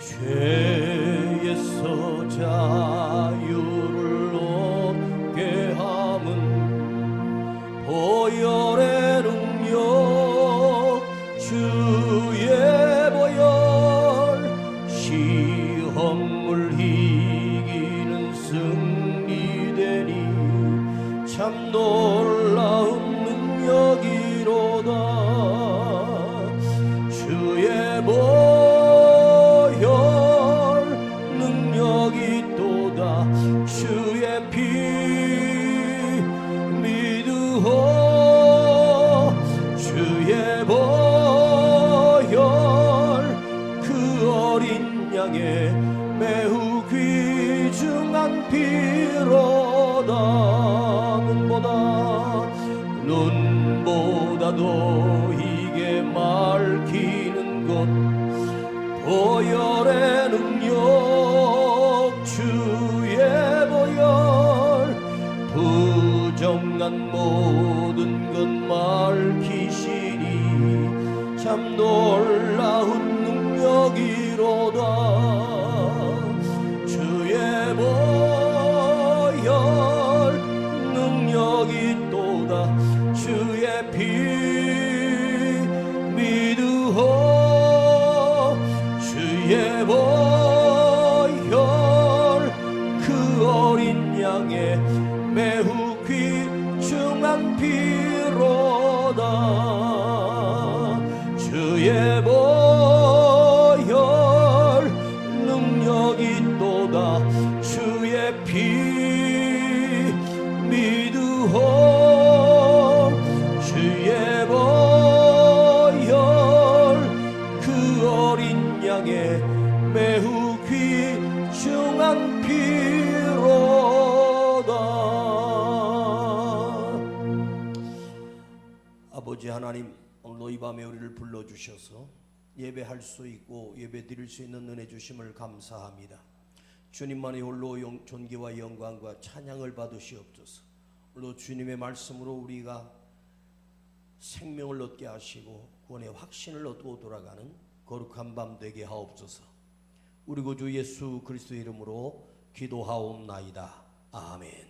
죄에서 자유를 얻게 함은 보혈의 능력 주의 보혈 시험을 이기는 승리되니 참 놀라운 능력이로다. 주의 보혈 능력이 또다. 주의 피 믿으오. 주의 보혈 그 어린 양의 매우 귀중한 피로다. 눈보다도 이게 맑히는 것 보혈의 능력 주의 보혈 부정한 모든 것 맑히시니 참 놀라운 능력이로다. 주의 보혈 능력이 또다. 주의 피 믿으오. 주의 보혈 그 어린 양의 매우 귀중한 피로다. 주의 보혈 능력이 또다. 주의 피 믿으오. 주의 보혈 그 어린 양의 매우 귀중한 피로다. 아버지 하나님, 오늘 이 밤에 우리를 불러주셔서 예배할 수 있고 예배 드릴 수 있는 은혜 주심을 감사합니다. 주님만의 홀로 존귀와 영광과 찬양을 받으시옵소서. 오늘 주님의 말씀으로 우리가 생명을 얻게 하시고 구원의 확신을 얻고 돌아가는 거룩한 밤 되게 하옵소서. 우리 구주 예수 그리스도의 이름으로 기도하옵나이다. 아멘.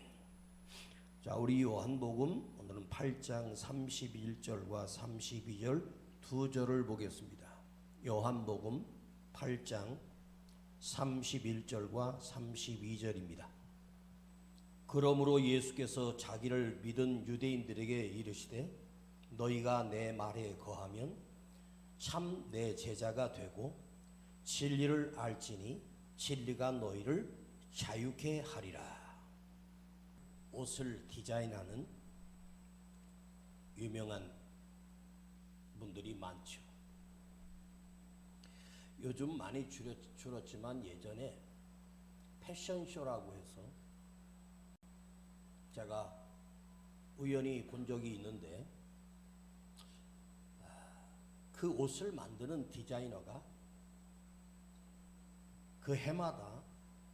자, 우리 요한복음 오늘은 8장 31절과 32절 두 절을 보겠습니다. 요한복음 8장 31절과 32절입니다. 그러므로 예수께서 자기를 믿은 유대인들에게 이르시되 너희가 내 말에 거하면 참 내 제자가 되고 진리를 알지니 진리가 너희를 자유케 하리라. 옷을 디자인하는 유명한 분들이 많죠. 요즘 많이 줄었지만 예전에 패션쇼라고 해서 제가 우연히 본 적이 있는데 그 옷을 만드는 디자이너가 그 해마다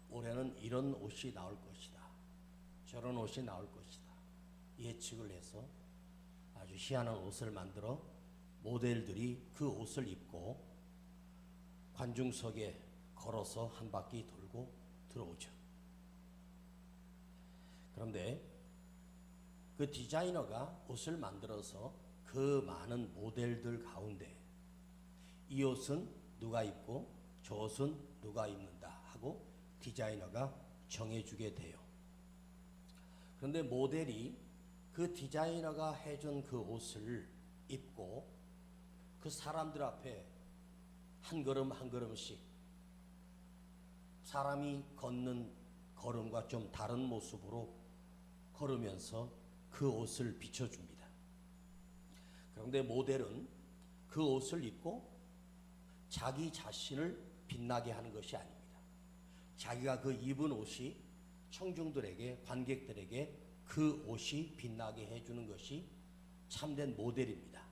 올해는 이런 옷이 나올 것이다, 저런 옷이 나올 것이다 예측을 해서 아주 희한한 옷을 만들어 모델들이 그 옷을 입고 관중석에 걸어서 한 바퀴 돌고 들어오죠. 그런데 그 디자이너가 옷을 만들어서 그 많은 모델들 가운데 이 옷은 누가 입고 저 옷은 누가 입는다 하고 디자이너가 정해주게 돼요. 그런데 모델이 그 디자이너가 해준 그 옷을 입고 그 사람들 앞에 한 걸음 한 걸음씩 사람이 걷는 걸음과 좀 다른 모습으로 걸으면서 그 옷을 비춰줍니다. 그런데 모델은 그 옷을 입고 자기 자신을 빛나게 하는 것이 아닙니다. 자기가 그 입은 옷이 청중들에게, 관객들에게 그 옷이 빛나게 해주는 것이 참된 모델입니다.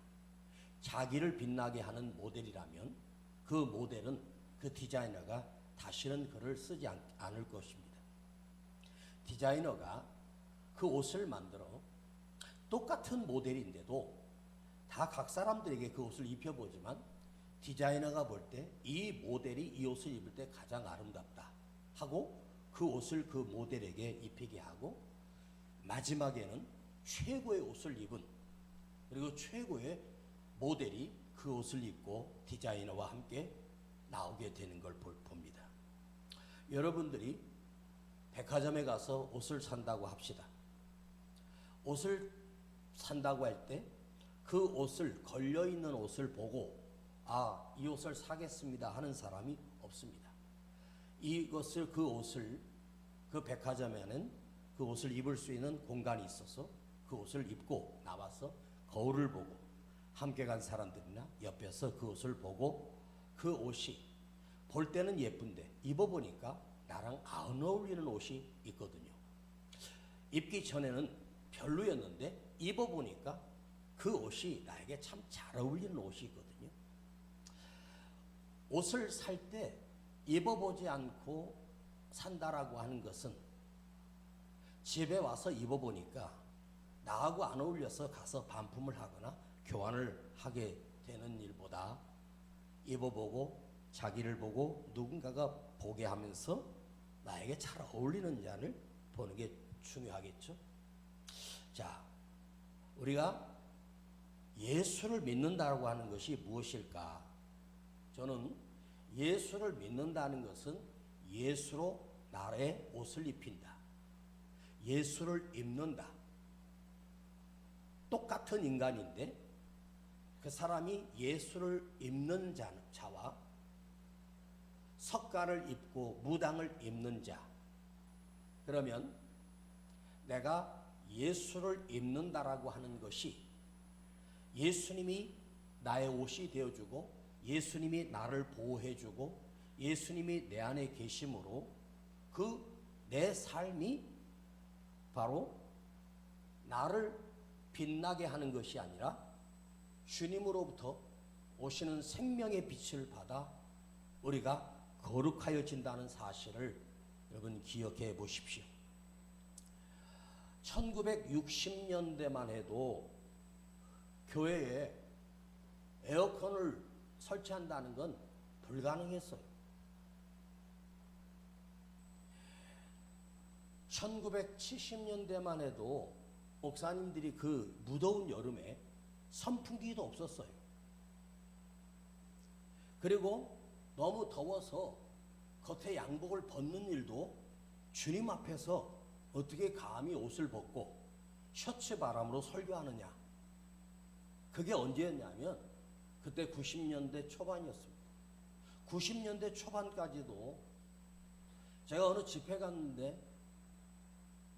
자기를 빛나게 하는 모델이라면 그 모델은, 그 디자이너가 다시는 그를 쓰지 않을 것입니다. 디자이너가 그 옷을 만들어 똑같은 모델인데도 다 각 사람들에게 그 옷을 입혀보지만 디자이너가 볼 때 이 모델이 이 옷을 입을 때 가장 아름답다 하고 그 옷을 그 모델에게 입히게 하고, 마지막에는 최고의 옷을 입은, 그리고 최고의 모델이 그 옷을 입고 디자이너와 함께 나오게 되는 걸 봅니다. 여러분들이 백화점에 가서 옷을 산다고 합시다. 옷을 산다고 할 때 그 옷을, 걸려있는 옷을 보고 이 옷을 사겠습니다 하는 사람이 없습니다. 이것을, 그 옷을, 그 백화점에는 그 옷을 입을 수 있는 공간이 있어서 그 옷을 입고 나와서 거울을 보고, 함께 간 사람들이나 옆에서 그 옷을 보고, 그 옷이 볼 때는 예쁜데 입어보니까 나랑 안 어울리는 옷이 있거든요. 입기 전에는 별로였는데 입어보니까 그 옷이 나에게 참 잘 어울리는 옷이 있거든요. 옷을 살 때 입어보지 않고 산다라고 하는 것은, 집에 와서 입어보니까 나하고 안 어울려서 가서 반품을 하거나 교환을 하게 되는 일보다, 입어보고 자기를 보고 누군가가 보게 하면서 나에게 잘 어울리는 잔을 보는 게 중요하겠죠. 자, 우리가 예수를 믿는다고 하는 것이 무엇일까? 저는 예수를 믿는다는 것은 예수로 나의 옷을 입힌다, 예수를 입는다. 똑같은 인간인데 그 사람이 예수를 입는 자와 석가를 입고 무당을 입는 자, 그러면 내가 예수를 입는다라고 하는 것이 예수님이 나의 옷이 되어주고, 예수님이 나를 보호해주고, 예수님이 내 안에 계심으로 그 내 삶이 바로 나를 빛나게 하는 것이 아니라 주님으로부터 오시는 생명의 빛을 받아 우리가 거룩하여진다는 사실을 여러분 기억해 보십시오. 1960년대만 해도 교회에 에어컨을 설치한다는 건 불가능했어요. 1970년대만 해도 목사님들이 그 무더운 여름에 선풍기도 없었어요. 그리고 너무 더워서 겉에 양복을 벗는 일도 주님 앞에서 어떻게 감히 옷을 벗고 셔츠 바람으로 설교하느냐. 그게 언제였냐면 그때 90년대 초반이었습니다. 90년대 초반까지도 제가 어느 집회 갔는데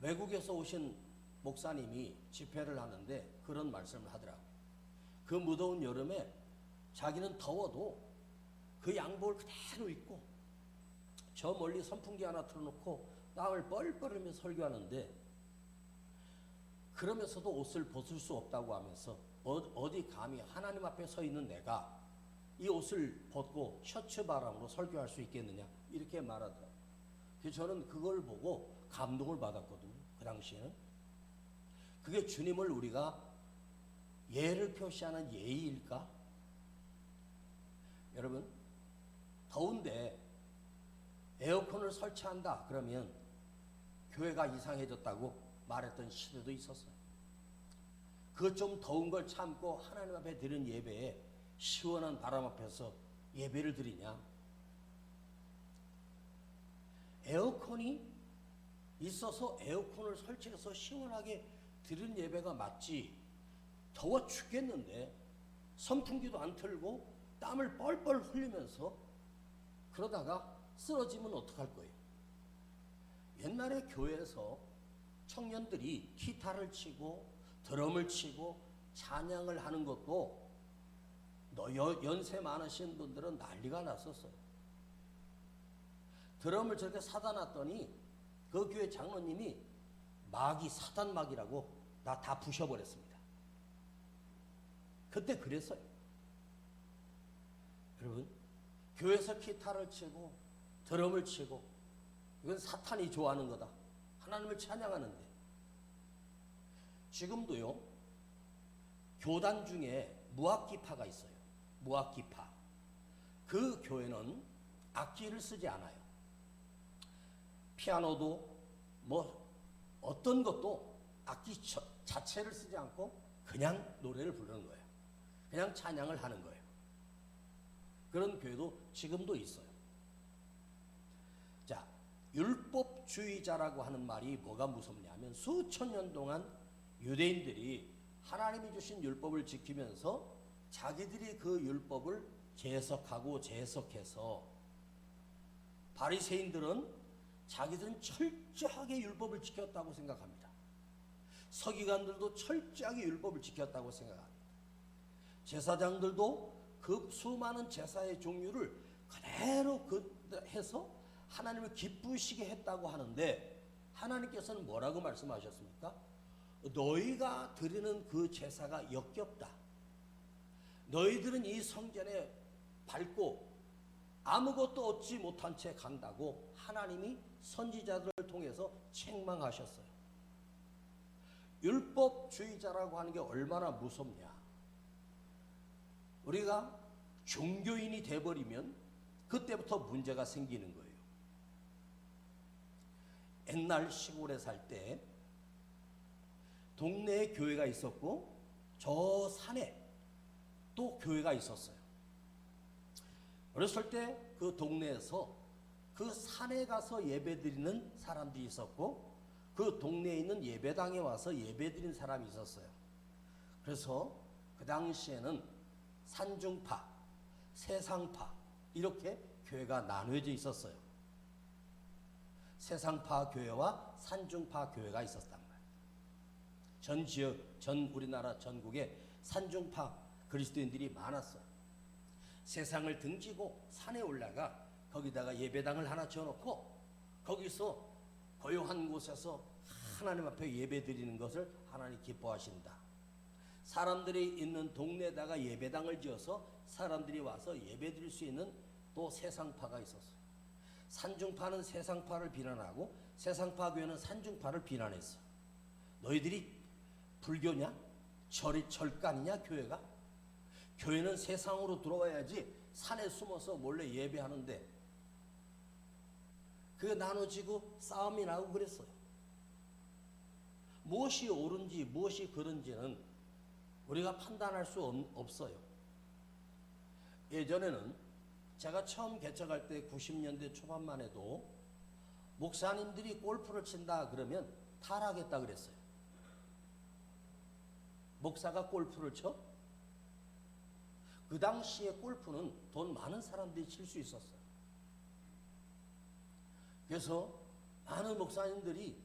외국에서 오신 목사님이 집회를 하는데 그런 말씀을 하더라고요. 그 무더운 여름에 자기는 더워도 그 양복을 그대로 입고 저 멀리 선풍기 하나 틀어놓고 땀을 뻘뻘 흘리며 설교하는데, 그러면서도 옷을 벗을 수 없다고 하면서 어디 감히 하나님 앞에 서 있는 내가 이 옷을 벗고 셔츠 바람으로 설교할 수 있겠느냐, 이렇게 말하더라고요. 그래서 저는 그걸 보고 감동을 받았거든요. 그 당시에는 그게 주님을 우리가 예를 표시하는 예의일까? 여러분, 더운데 에어컨을 설치한다 그러면 교회가 이상해졌다고 말했던 시대도 있었어요. 그 좀 더운 걸 참고 하나님 앞에 드린 예배에 시원한 바람 앞에서 예배를 드리냐? 에어컨이 있어서 에어컨을 설치해서 시원하게 드린 예배가 맞지, 더워 죽겠는데 선풍기도 안 틀고 땀을 뻘뻘 흘리면서 그러다가 쓰러지면 어떡할 거예요? 옛날에 교회에서 청년들이 기타를 치고 드럼을 치고 찬양을 하는 것도 연세 많으신 분들은 난리가 났었어요. 드럼을 저렇게 사다 놨더니 그 교회 장로님이 마귀, 사단 마귀라고 다 부셔버렸습니다. 그때 그랬어요. 여러분, 교회에서 기타를 치고 드럼을 치고 이건 사탄이 좋아하는 거다, 하나님을 찬양하는데, 지금도요 교단 중에 무학기파가 있어요. 무학기파. 그 교회는 악기를 쓰지 않아요. 피아노도 뭐 어떤 것도 악기 자체를 쓰지 않고 그냥 노래를 부르는 거예요. 그냥 찬양을 하는 거예요. 그런 교회도 지금도 있어요. 자, 율법주의자라고 하는 말이 뭐가 무섭냐면 수천 년 동안 유대인들이 하나님이 주신 율법을 지키면서 자기들이 그 율법을 재해석하고 재해석해서 바리새인들은 자기들은 철저하게 율법을 지켰다고 생각합니다. 서기관들도 철저하게 율법을 지켰다고 생각합니다. 제사장들도 그 수많은 제사의 종류를 그대로 해서 하나님을 기쁘시게 했다고 하는데 하나님께서는 뭐라고 말씀하셨습니까? 너희가 드리는 그 제사가 역겹다. 너희들은 이 성전에 밟고 아무것도 얻지 못한 채 간다고 하나님이 선지자들을 통해서 책망하셨어요. 율법주의자라고 하는 게 얼마나 무섭냐. 우리가 종교인이 돼버리면 그때부터 문제가 생기는 거예요. 옛날 시골에 살 때 동네에 교회가 있었고 저 산에 또 교회가 있었어요. 어렸을 때 그 동네에서 그 산에 가서 예배드리는 사람들이 있었고 그 동네에 있는 예배당에 와서 예배드리는 사람이 있었어요. 그래서 그 당시에는 산중파, 세상파 이렇게 교회가 나누어져 있었어요. 세상파 교회와 산중파 교회가 있었단 말이에요. 전 지역, 전 우리나라 전국에 산중파 그리스도인들이 많았어요. 세상을 등지고 산에 올라가 거기다가 예배당을 하나 지어놓고 거기서 고요한 곳에서 하나님 앞에 예배드리는 것을 하나님 기뻐하신다. 사람들이 있는 동네에다가 예배당을 지어서 사람들이 와서 예배드릴 수 있는 또 세상파가 있었어요. 산중파는 세상파를 비난하고 세상파 교회는 산중파를 비난했어. 너희들이 불교냐? 절간이냐 교회가? 교회는 세상으로 들어와야지 산에 숨어서 몰래 예배하는데 그게 나눠지고 싸움이 나고 그랬어요. 무엇이 옳은지 무엇이 그른지는 우리가 판단할 수 없어요. 예전에는 제가 처음 개척할 때 90년대 초반만 해도 목사님들이 골프를 친다 그러면 타락했다 그랬어요. 목사가 골프를 쳐? 그 당시에 골프는 돈 많은 사람들이 칠 수 있었어요. 그래서 많은 목사님들이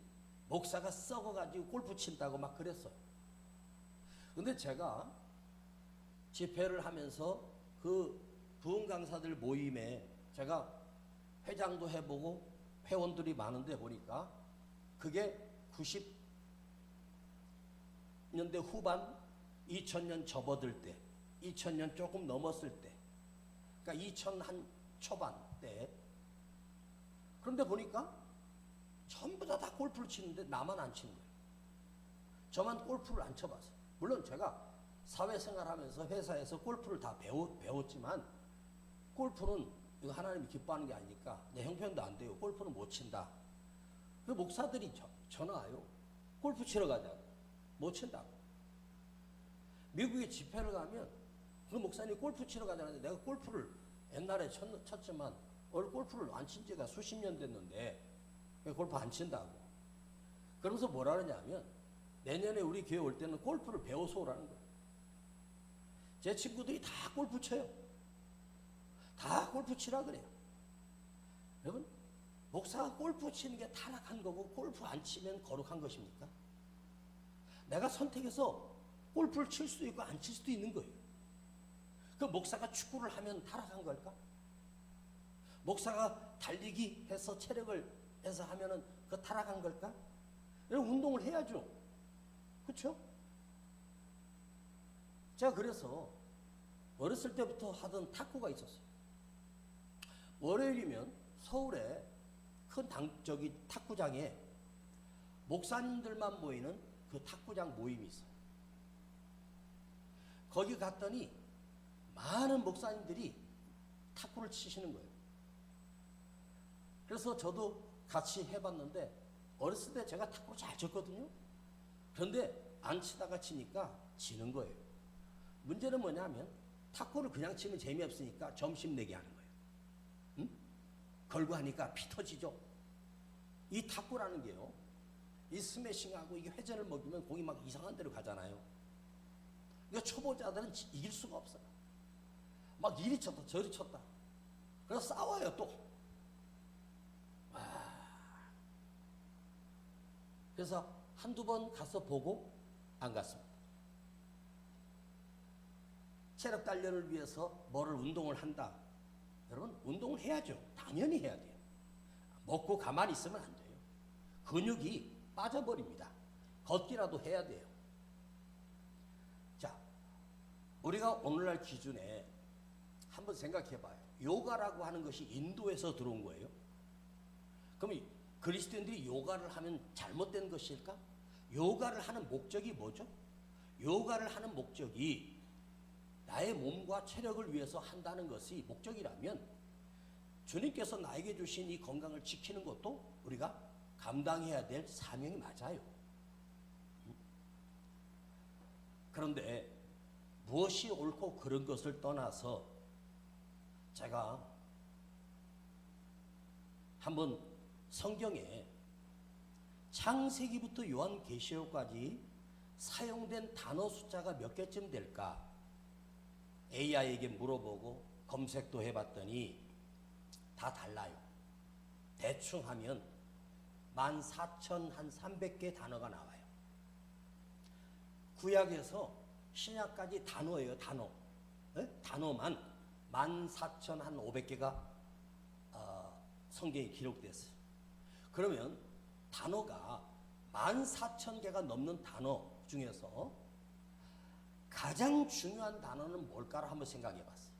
목사가 썩어가지고 골프 친다고 막 그랬어요. 근데 제가 집회를 하면서 그 부흥 강사들 모임에 제가 회장도 해보고 회원들이 많은데 보니까 그게 90년대 후반 2000년 접어들 때 2000년 조금 넘었을 때 그러니까 2000 한 초반 때 그런데 보니까 전부 다 골프를 치는데 나만 안 치는 거예요. 저만 골프를 안 쳐봤어요. 물론 제가 사회생활하면서 회사에서 골프를 다 배웠지만 골프는 이거 하나님이 기뻐하는 게 아니니까 내 형편도 안 돼요. 골프는 못 친다. 그 목사들이 전화 와요. 골프 치러 가자고. 못 친다고. 미국에 집회를 가면 그 목사님이 골프 치러 가자는데 내가 골프를 옛날에 쳤지만 골프를 안 친 지가 수십 년 됐는데 골프 안 친다고. 그러면서 뭐라 그러냐면 내년에 우리 교회 올 때는 골프를 배워서 오라는 거예요. 제 친구들이 다 골프 쳐요. 다 골프 치라 그래요. 여러분, 목사가 골프 치는 게 타락한 거고 골프 안 치면 거룩한 것입니까? 내가 선택해서 골프를 칠 수도 있고 안 칠 수도 있는 거예요. 그 목사가 축구를 하면 타락한 걸까? 목사가 달리기 해서 체력을 해서 하면은 그 타락한 걸까? 이런 운동을 해야죠. 그렇죠? 제가 그래서 어렸을 때부터 하던 탁구가 있었어요. 월요일이면 서울에 큰 탁구장에 목사님들만 모이는 그 탁구장 모임이 있어요. 거기 갔더니 많은 목사님들이 탁구를 치시는 거예요. 그래서 저도 같이 해봤는데 어렸을 때 제가 탁구 잘 쳤거든요. 그런데 안 치다가 치니까 지는 거예요. 문제는 뭐냐면 탁구를 그냥 치면 재미없으니까 점심 내기 하는 거예요. 응? 걸고 하니까 피 터지죠. 이 탁구라는 게요, 이 스매싱하고 이게 회전을 먹이면 공이 막 이상한 데로 가잖아요. 그러니까 초보자들은 이길 수가 없어요. 막 이리 쳤다 저리 쳤다. 그래서 싸워요 또. 그래서 한두 번 가서 보고 안 갔습니다. 체력 단련을 위해서 뭐를 운동을 한다. 여러분, 운동을 해야죠. 당연히 해야 돼요. 먹고 가만히 있으면 안 돼요. 근육이 빠져버립니다. 걷기라도 해야 돼요. 자, 우리가 오늘날 기준에 한번 생각해 봐요. 요가라고 하는 것이 인도에서 들어온 거예요. 그럼 그리스도인들이 요가를 하면 잘못된 것일까? 요가를 하는 목적이 뭐죠? 요가를 하는 목적이 나의 몸과 체력을 위해서 한다는 것이 목적이라면 주님께서 나에게 주신 이 건강을 지키는 것도 우리가 감당해야 될 사명이 맞아요. 그런데 무엇이 옳고 그런 것을 떠나서 제가 한번 성경에 창세기부터 요한계시록까지 사용된 단어 숫자가 몇 개쯤 될까? AI에게 물어보고 검색도 해봤더니 다 달라요. 대충 하면 14,300개 단어가 나와요. 구약에서 신약까지 단어예요, 단어. 네? 단어만 14,500개가 성경에 기록됐어요. 그러면 단어가 14,000개가 넘는 단어 중에서 가장 중요한 단어는 뭘까를 한번 생각해 봤어요.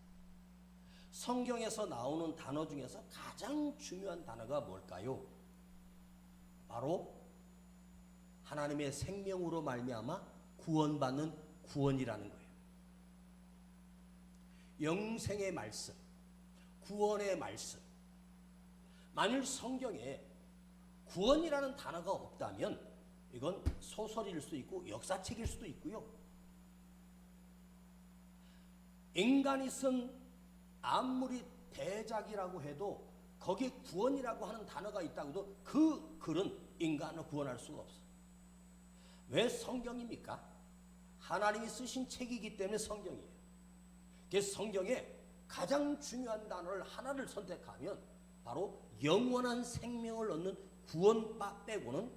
성경에서 나오는 단어 중에서 가장 중요한 단어가 뭘까요? 바로 하나님의 생명으로 말미암아 구원받는 구원이라는 거예요. 영생의 말씀, 구원의 말씀. 만일 성경에 구원이라는 단어가 없다면 이건 소설일 수도 있고 역사책일 수도 있고요. 인간이 쓴 아무리 대작이라고 해도 거기에 구원이라고 하는 단어가 있다고 해도 그 글은 인간을 구원할 수가 없어요. 왜 성경입니까? 하나님이 쓰신 책이기 때문에 성경이에요. 그래서 성경에 가장 중요한 단어를 하나를 선택하면 바로 영원한 생명을 얻는 구원 빼고는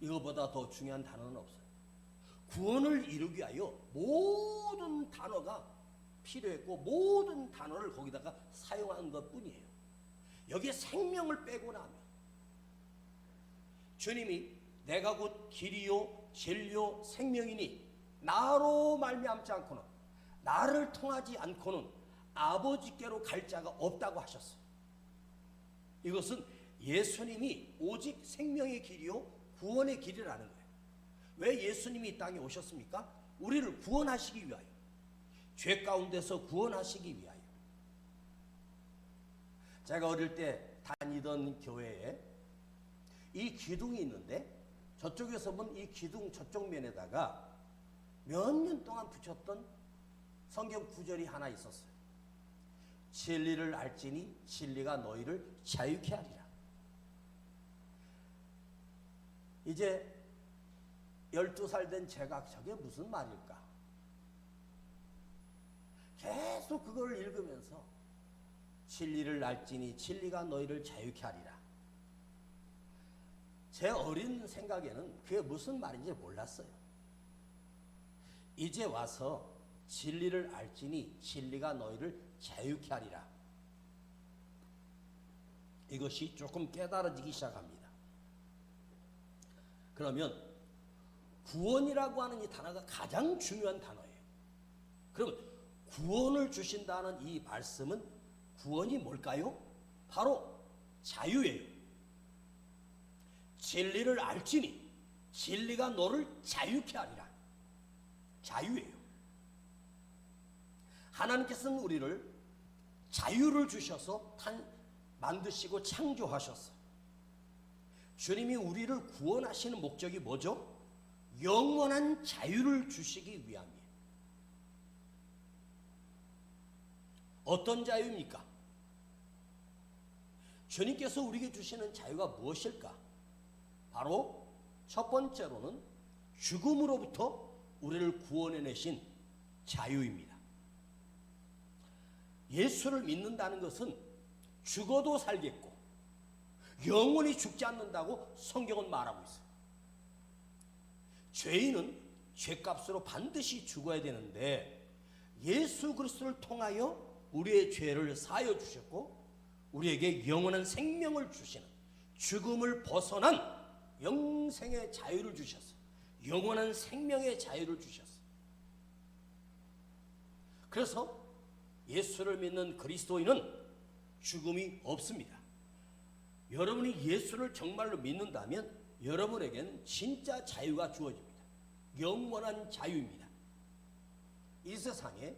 이거보다 더 중요한 단어는 없어요. 구원을 이루기 위하여 모든 단어가 필요했고 모든 단어를 거기다가 사용한 것뿐이에요. 여기에 생명을 빼고 나면 주님이 내가 곧 길이요 진리요 생명이니 나로 말미암지 않고는 나를 통하지 않고는 아버지께로 갈 자가 없다고 하셨어요. 이것은 예수님이 오직 생명의 길이요 구원의 길이라는 거예요. 왜 예수님이 이 땅에 오셨습니까? 우리를 구원하시기 위하여, 죄 가운데서 구원하시기 위하여. 제가 어릴 때 다니던 교회에 이 기둥이 있는데 저쪽에서 본 이 기둥 저쪽 면에다가 몇 년 동안 붙였던 성경 구절이 하나 있었어요. 진리를 알지니 진리가 너희를 자유케 하리라. 이제 12살 된 제가 저게 무슨 말일까? 계속 그걸 읽으면서 진리를 알지니 진리가 너희를 자유케 하리라. 제 어린 생각에는 그게 무슨 말인지 몰랐어요. 이제 와서 진리를 알지니 진리가 너희를 자유케 하리라. 이것이 조금 깨달아지기 시작합니다. 그러면 구원이라고 하는 이 단어가 가장 중요한 단어예요. 그러면 구원을 주신다는 이 말씀은 구원이 뭘까요? 바로 자유예요. 진리를 알지니 진리가 너를 자유케 하리라. 자유예요. 하나님께서는 우리를 자유를 주셔서 만드시고 창조하셨어요. 주님이 우리를 구원하시는 목적이 뭐죠? 영원한 자유를 주시기 위함이에요. 어떤 자유입니까? 주님께서 우리에게 주시는 자유가 무엇일까? 바로 첫 번째로는 죽음으로부터 우리를 구원해내신 자유입니다. 예수를 믿는다는 것은 죽어도 살겠고 영원히 죽지 않는다고 성경은 말하고 있어요. 죄인은 죄값으로 반드시 죽어야 되는데 예수 그리스도를 통하여 우리의 죄를 사하여 주셨고 우리에게 영원한 생명을 주시는, 죽음을 벗어난 영생의 자유를 주셨어요. 영원한 생명의 자유를 주셨어요. 그래서 예수를 믿는 그리스도인은 죽음이 없습니다. 여러분이 예수를 정말로 믿는다면 여러분에게는 진짜 자유가 주어집니다. 영원한 자유입니다. 이 세상에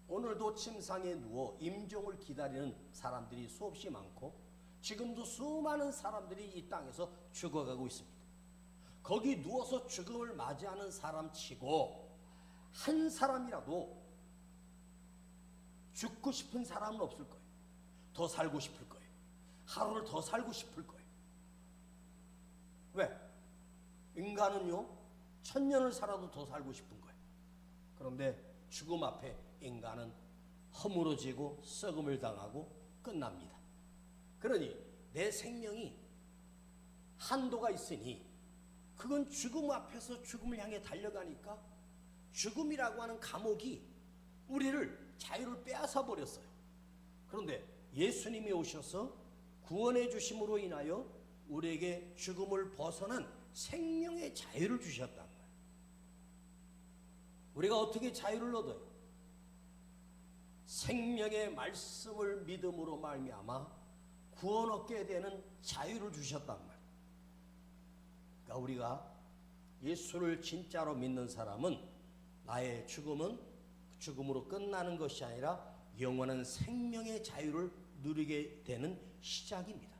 오늘도 침상에 누워 임종을 기다리는 사람들이 수없이 많고 지금도 수많은 사람들이 이 땅에서 죽어가고 있습니다. 거기 누워서 죽음을 맞이하는 사람 치고 한 사람이라도 죽고 싶은 사람은 없을 거예요. 더 살고 싶을 거예요. 하루를 더 살고 싶을 거예요. 왜? 인간은요 1000년을 살아도 더 살고 싶은 거예요. 그런데 죽음 앞에 인간은 허물어지고 썩음을 당하고 끝납니다. 그러니 내 생명이 한도가 있으니 그건 죽음 앞에서 죽음을 향해 달려가니까 죽음이라고 하는 감옥이 우리를 자유를 빼앗아 버렸어요. 그런데 예수님이 오셔서 구원해 주심으로 인하여 우리에게 죽음을 벗어난 생명의 자유를 주셨단 말이에요. 우리가 어떻게 자유를 얻어요? 생명의 말씀을 믿음으로 말미암아 구원 얻게 되는 자유를 주셨단 말이에요. 그러니까 우리가 예수를 진짜로 믿는 사람은 나의 죽음은 죽음으로 끝나는 것이 아니라 영원한 생명의 자유를 누리게 되는 시작입니다.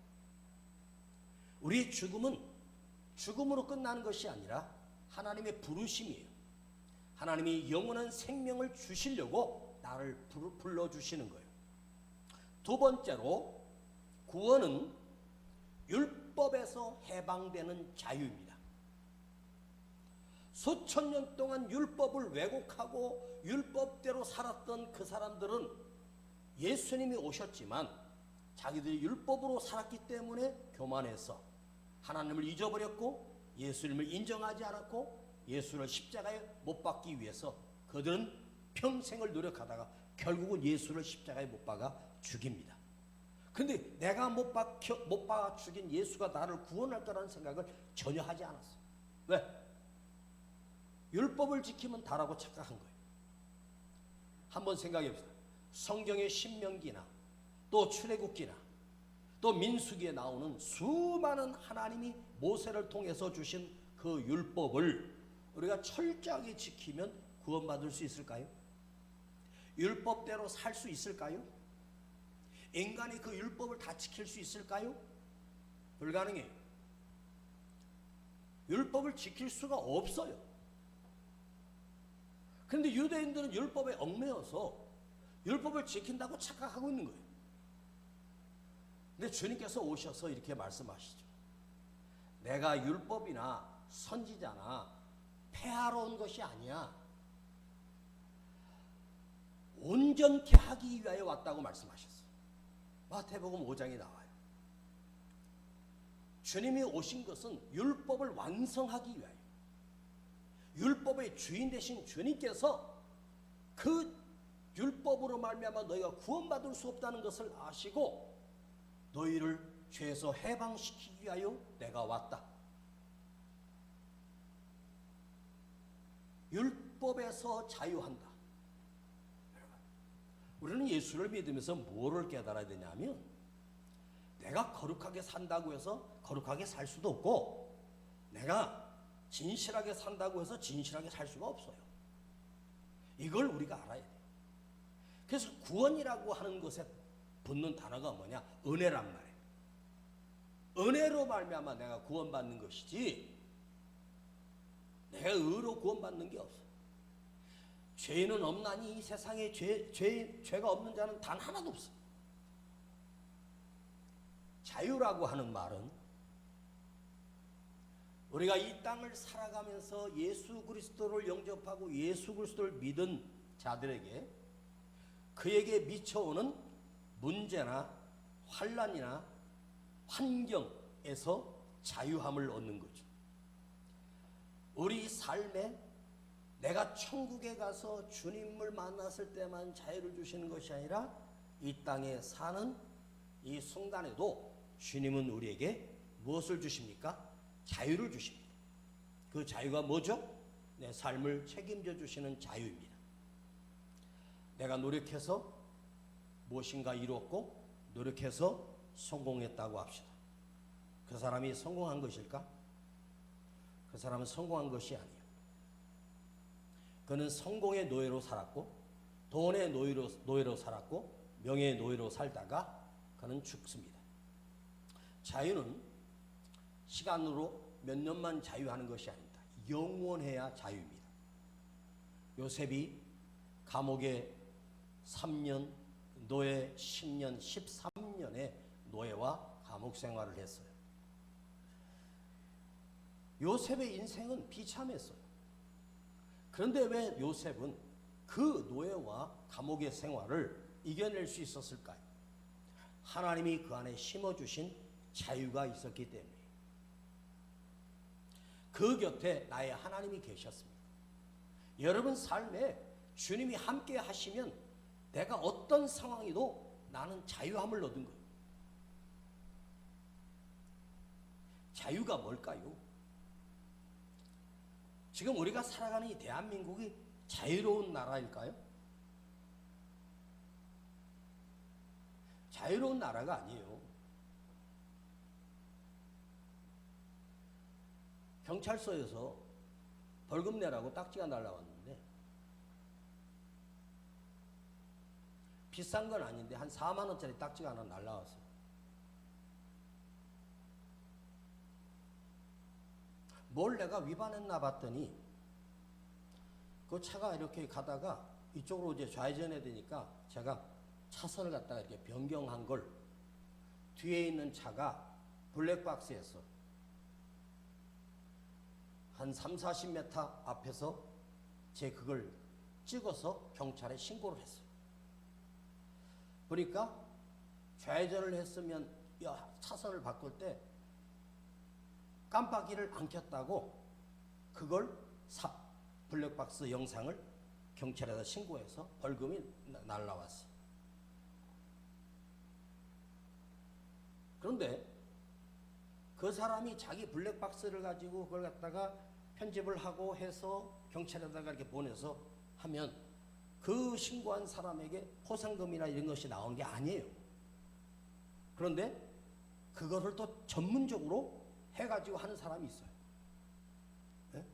우리의 죽음은 죽음으로 끝나는 것이 아니라 하나님의 부르심이에요. 하나님이 영원한 생명을 주시려고 나를 불러주시는 거예요. 두 번째로 구원은 율법에서 해방되는 자유입니다. 수천 년 동안 율법을 왜곡하고 율법대로 살았던 그 사람들은 예수님이 오셨지만 자기들이 율법으로 살았기 때문에 교만해서 하나님을 잊어버렸고 예수님을 인정하지 않았고 예수를 십자가에 못 박기 위해서 그들은 평생을 노력하다가 결국은 예수를 십자가에 못 박아 죽입니다. 근데 내가 못 박아 죽인 예수가 나를 구원할 거라는 생각을 전혀 하지 않았어요. 왜? 율법을 지키면 다라고 착각한 거예요. 한번 생각해 봅시다. 성경의 신명기나 또 출애굽기나 또 민수기에 나오는 수많은 하나님이 모세를 통해서 주신 그 율법을 우리가 철저하게 지키면 구원받을 수 있을까요? 율법대로 살 수 있을까요? 인간이 그 율법을 다 지킬 수 있을까요? 불가능해요. 율법을 지킬 수가 없어요. 그런데 유대인들은 율법에 얽매여서 율법을 지킨다고 착각하고 있는 거예요. 근데 주님께서 오셔서 이렇게 말씀하시죠. 내가 율법이나 선지자나 폐하러 온 것이 아니야. 온전케 하기 위하여 왔다고 말씀하셨어요. 마태복음 5장에 나와요. 주님이 오신 것은 율법을 완성하기 위하여, 율법의 주인 되신 주님께서 그 율법으로 말미암아 너희가 구원받을 수 없다는 것을 아시고 너희를 죄에서 해방시키기 위하여 내가 왔다. 율법에서 자유한다. 우리는 예수를 믿으면서 뭐를 깨달아야 되냐면 내가 거룩하게 산다고 해서 거룩하게 살 수도 없고 내가 진실하게 산다고 해서 진실하게 살 수가 없어요. 이걸 우리가 알아야 돼요. 그래서 구원이라고 하는 것에 붙는 단어가 뭐냐? 은혜란 말이에요. 은혜로 말미암아 내가 구원받는 것이지 내가 의로 구원받는 게 없어. 죄인은 없나니 이 세상에 죄가 없는 자는 단 하나도 없어. 자유라고 하는 말은 우리가 이 땅을 살아가면서 예수 그리스도를 영접하고 예수 그리스도를 믿은 자들에게 그에게 미쳐오는 문제나 환난이나 환경에서 자유함을 얻는 거죠. 우리 삶에 내가 천국에 가서 주님을 만났을 때만 자유를 주시는 것이 아니라 이 땅에 사는 이 순간에도 주님은 우리에게 무엇을 주십니까? 자유를 주십니다. 그 자유가 뭐죠? 내 삶을 책임져 주시는 자유입니다. 내가 노력해서 무엇인가 이뤘고 노력해서 성공했다고 합시다. 그 사람이 성공한 것일까? 그 사람은 성공한 것이 아니에요. 그는 성공의 노예로 살았고 돈의 노예로 살았고 명예의 노예로 살다가 그는 죽습니다. 자유는 시간으로 몇 년만 자유하는 것이 아닙니다. 영원해야 자유입니다. 요셉이 감옥에 3년, 노예 10년, 13년의 노예와 감옥 생활을 했어요. 요셉의 인생은 비참했어요. 그런데 왜 요셉은 그 노예와 감옥의 생활을 이겨낼 수 있었을까요? 하나님이 그 안에 심어주신 자유가 있었기 때문에. 그 곁에 나의 하나님이 계셨습니다. 여러분 삶에 주님이 함께 하시면 내가 어떤 상황이도 나는 자유함을 얻은 거예요. 자유가 뭘까요? 지금 우리가 살아가는 이 대한민국이 자유로운 나라일까요? 자유로운 나라가 아니에요. 경찰서에서 벌금 내라고 딱지가 날라왔는데 비싼 건 아닌데 한 4만 원짜리 딱지가 하나 날라왔어요. 뭘 내가 위반했나 봤더니 그 차가 이렇게 가다가 이쪽으로 이제 좌회전해야 되니까 제가 차선을 갖다가 이렇게 변경한 걸 뒤에 있는 차가 블랙박스에서 한 30-40m 앞에서 제 그걸 찍어서 경찰에 신고를 했어요. 보니까 좌회전을 했으면 차선을 바꿀 때 깜빡이를 안 켰다고 그걸 블랙박스 영상을 경찰에다 신고해서 벌금이 날라왔어요. 그런데 그 사람이 자기 블랙박스를 가지고 그걸 갖다가 편집을 하고 해서 경찰에다가 이렇게 보내서 하면 그 신고한 사람에게 포상금이나 이런 것이 나오는 게 아니에요. 그런데 그거를 또 전문적으로 해가지고 하는 사람이 있어요. 네?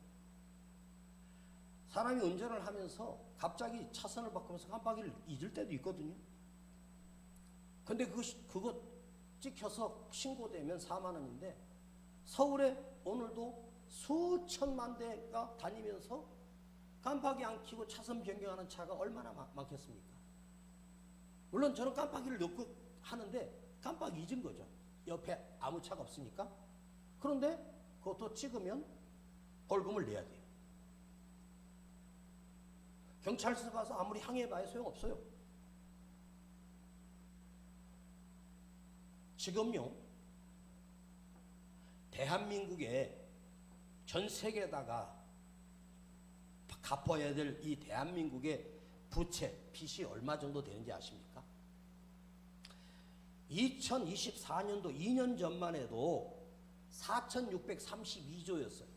사람이 운전을 하면서 갑자기 차선을 바꾸면서 깜빡이를 잊을 때도 있거든요. 근데 그거 찍혀서 신고되면 4만 원인데 서울에 오늘도 수천만 대가 다니면서 깜빡이 안 켜고 차선 변경하는 차가 얼마나 많겠습니까? 물론 저는 깜빡이를 넣고 하는데 깜빡이 잊은 거죠. 옆에 아무 차가 없으니까. 그런데 그것도 찍으면 벌금을 내야 돼요. 경찰서 가서 아무리 항의해봐야 소용없어요. 지금요, 대한민국에 전 세계에다가 갚아야 될 이 대한민국의 부채, 빚이 얼마 정도 되는지 아십니까? 2024년도 2년 전만 해도 4,632조였어요.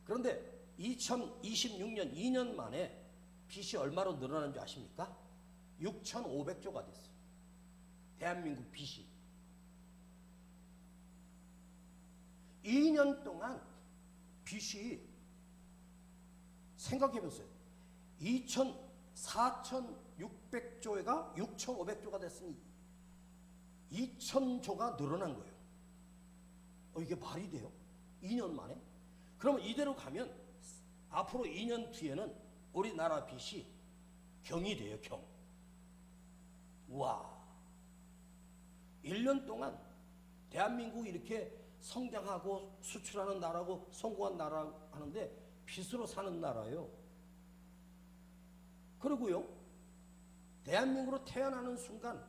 그런데 2026년 2년 만에 빚이 얼마로 늘어난 줄 아십니까? 6,500조가 됐어요. 대한민국 빚이. 2년 동안 빚이 생각해 보세요. 4,600조가 6,500조가 됐으니 2,000조가 늘어난 거예요. 이게 말이 돼요? 2년 만에? 그러면 이대로 가면 앞으로 2년 뒤에는 우리나라 빚이 경이 돼요. 경. 와, 1년 동안 대한민국이 이렇게 성장하고 수출하는 나라고 성공한 나라 하는데 빚으로 사는 나라예요. 그리고요, 대한민국으로 태어나는 순간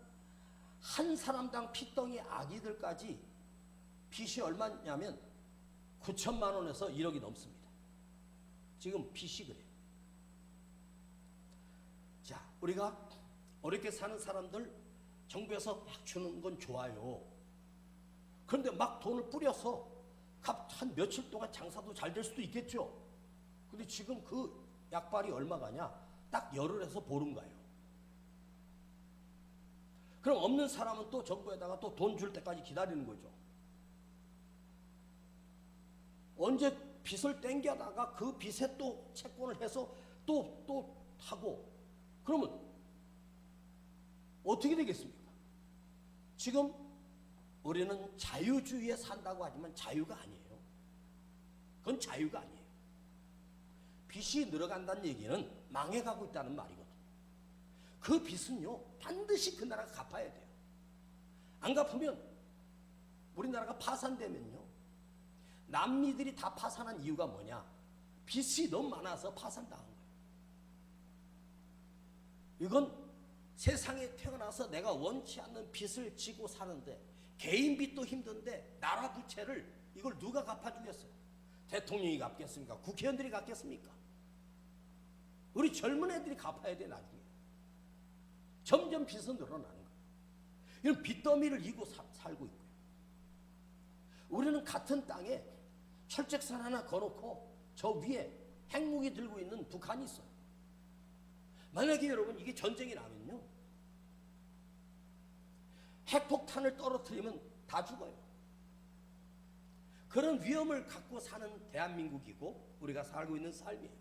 한 사람당 피덩이 아기들까지 빚이 얼마냐면 9천만 원에서 1억이 넘습니다. 지금 빚이 그래요. 자, 우리가 어렵게 사는 사람들 정부에서 막 주는 건 좋아요. 그런데 막 돈을 뿌려서 한 며칠 동안 장사도 잘 될 수도 있겠죠. 근데 지금 그 약발이 얼마가냐? 딱 열흘에서 보름가요. 그럼 없는 사람은 또 정부에다가 또 돈 줄 때까지 기다리는 거죠. 언제 빚을 땡겨다가 그 빚에 또 채권을 해서 또 하고, 그러면 어떻게 되겠습니까? 지금 우리는 자유주의에 산다고 하지만 자유가 아니에요. 그건 자유가 아니에요. 빚이 늘어간다는 얘기는 망해가고 있다는 말이거든. 그 빚은요, 반드시 그 나라가 갚아야 돼요. 안 갚으면 우리나라가 파산되면요, 남미들이 다 파산한 이유가 뭐냐? 빚이 너무 많아서 파산당한 거예요. 이건 세상에 태어나서 내가 원치 않는 빚을 지고 사는데, 개인 빚도 힘든데 나라 부채를 이걸 누가 갚아주겠어요? 대통령이 갚겠습니까? 국회의원들이 갚겠습니까? 우리 젊은 애들이 갚아야 돼. 나중에 점점 빚은 늘어나는 거예요. 이런 빚더미를 이고 살고 있고요. 우리는 같은 땅에 철책산 하나 거놓고 저 위에 핵무기 들고 있는 북한이 있어요. 만약에 여러분 이게 전쟁이 나면요, 핵폭탄을 떨어뜨리면 다 죽어요. 그런 위험을 갖고 사는 대한민국이고 우리가 살고 있는 삶이에요.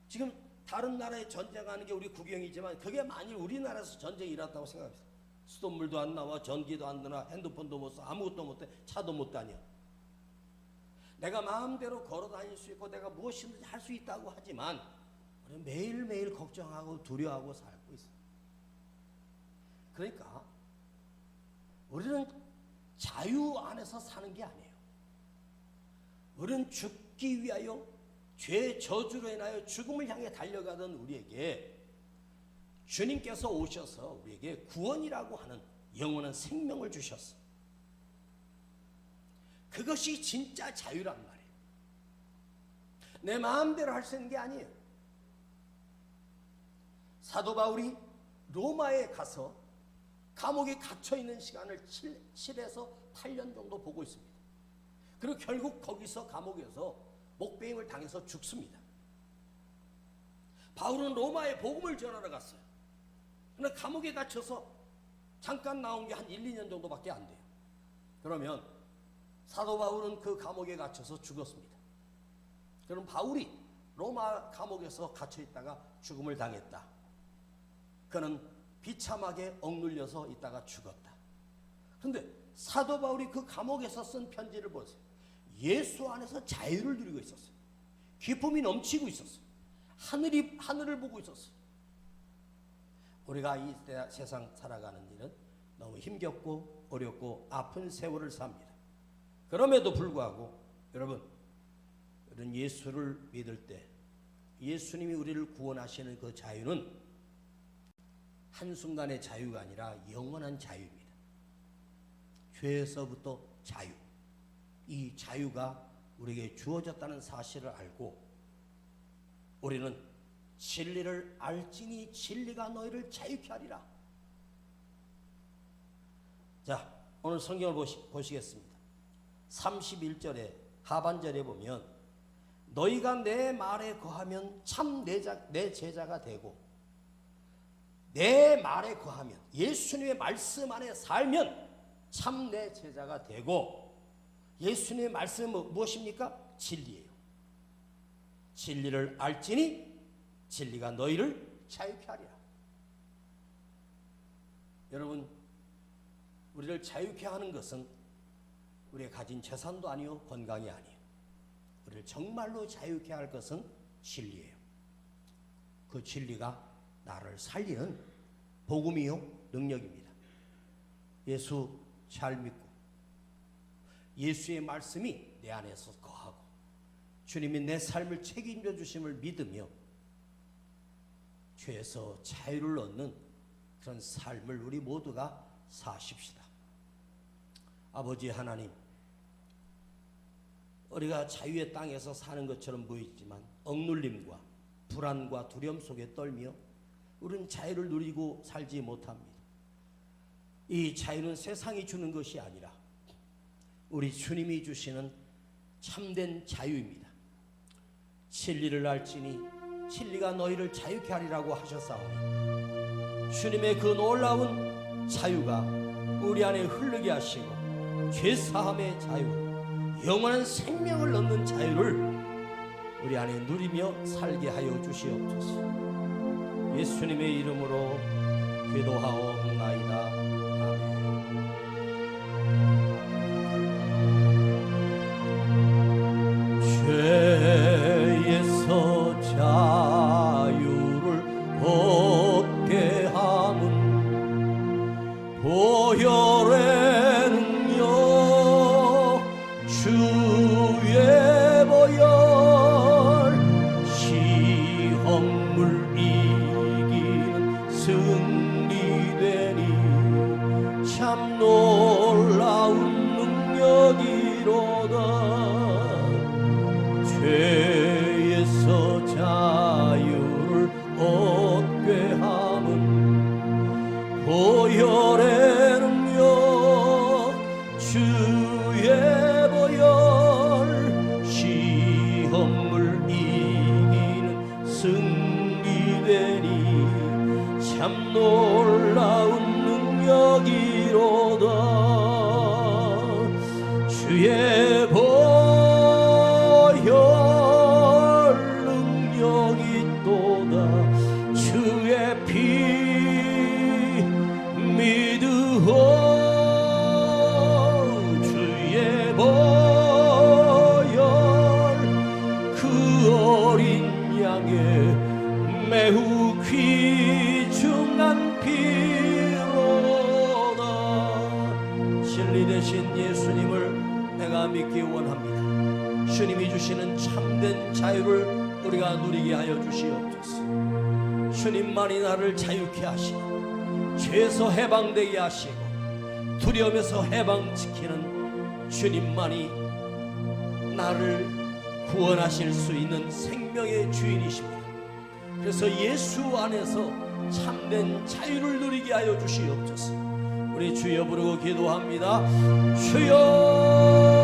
지금 다른 나라에 전쟁하는 게 우리 국영이지만, 그게 만일 우리나라에서 전쟁이 일어났다고 생각합시다. 수돗물도 안 나와, 전기도 안 되나, 핸드폰도 못 써, 아무것도 못 해, 차도 못 다녀. 내가 마음대로 걸어 다닐 수 있고 내가 무엇이든지 할 수 있다고 하지만 우리는 매일매일 걱정하고 두려워하고 살고 있어요. 그러니까 우리는 자유 안에서 사는 게 아니에요. 우리는 죽기 위하여 죄 저주로 인하여 죽음을 향해 달려가던 우리에게 주님께서 오셔서 우리에게 구원이라고 하는 영원한 생명을 주셨어요. 그것이 진짜 자유란 말이에요. 내 마음대로 할 수 있는 게 아니에요. 사도 바울이 로마에 가서 감옥에 갇혀있는 시간을 7에서 8년 정도 보고 있습니다. 그리고 결국 거기서 감옥에서 목배임을 당해서 죽습니다. 바울은 로마에 복음을 전하러 갔어요. 그러나 감옥에 갇혀서 잠깐 나온 게 한 1, 2년 정도밖에 안 돼요. 그러면 사도 바울은 그 감옥에 갇혀서 죽었습니다. 그럼 바울이 로마 감옥에서 갇혀있다가 죽음을 당했다. 그는 비참하게 억눌려서 있다가 죽었다. 그런데 사도 바울이 그 감옥에서 쓴 편지를 보세요. 예수 안에서 자유를 누리고 있었어요. 기쁨이 넘치고 있었어요. 하늘을 보고 있었어요. 우리가 이 세상 살아가는 일은 너무 힘겹고 어렵고 아픈 세월을 삽니다. 그럼에도 불구하고 여러분, 우리는 예수를 믿을 때 예수님이 우리를 구원하시는 그 자유는 한순간의 자유가 아니라 영원한 자유입니다. 죄에서부터 자유. 이 자유가 우리에게 주어졌다는 사실을 알고 우리는 진리를 알지니 진리가 너희를 자유케 하리라. 자, 오늘 성경을 보시겠습니다. 31절에 하반절에 보면 너희가 내 말에 거하면 참 내 제자가 되고, 내 말에 거하면 예수님의 말씀 안에 살면 참 내 제자가 되고, 예수님의 말씀은 무엇입니까? 진리예요. 진리를 알지니 진리가 너희를 자유케 하리라. 여러분, 우리를 자유케 하는 것은 우리가 가진 재산도 아니요 건강이 아니에요. 우리를 정말로 자유케 할 것은 진리예요. 그 진리가 나를 살리는 복음이요 능력입니다. 예수 잘 믿고 예수의 말씀이 내 안에서 거하고 주님이 내 삶을 책임져 주심을 믿으며 죄에서 자유를 얻는 그런 삶을 우리 모두가 사십시다. 아버지 하나님, 우리가 자유의 땅에서 사는 것처럼 보이지만 억눌림과 불안과 두려움 속에 떨며 우리는 자유를 누리고 살지 못합니다. 이 자유는 세상이 주는 것이 아니라 우리 주님이 주시는 참된 자유입니다. 진리를 알지니 진리가 너희를 자유케 하리라고 하셨사오니 주님의 그 놀라운 자유가 우리 안에 흐르게 하시고 죄사함의 자유, 영원한 생명을 얻는 자유를 우리 안에 누리며 살게 하여 주시옵소서. 예수님의 이름으로 기도하옵나이다. 죄에서 자유를 얻게 함은 보혈의 능력, 주의 보혈, 시험을 이기는 승리되니 참 놀라운 능력이로다. 죄에서 자유를 얻게 함은 보혈의 능력, 주의 보혈, 시험을 이기는 승리되니 참 놀라운 능력이로다. 주의 보혈 주의 피 믿으오. 주의 보혈 그 어린 양의 매우 귀중한 피로다. 진리 되신 예수님을 내가 믿기 원합니다. 주님이 주시는 참된 자유를 우리가 누리게 하여 주시옵소서. 주님만이 나를 자유케 하시고 죄에서 해방되게 하시고 두려움에서 해방시키는 주님만이 나를 구원하실 수 있는 생명의 주인이십니다. 그래서 예수 안에서 참된 자유를 누리게 하여 주시옵소서. 우리 주여 부르고 기도합니다. 주여.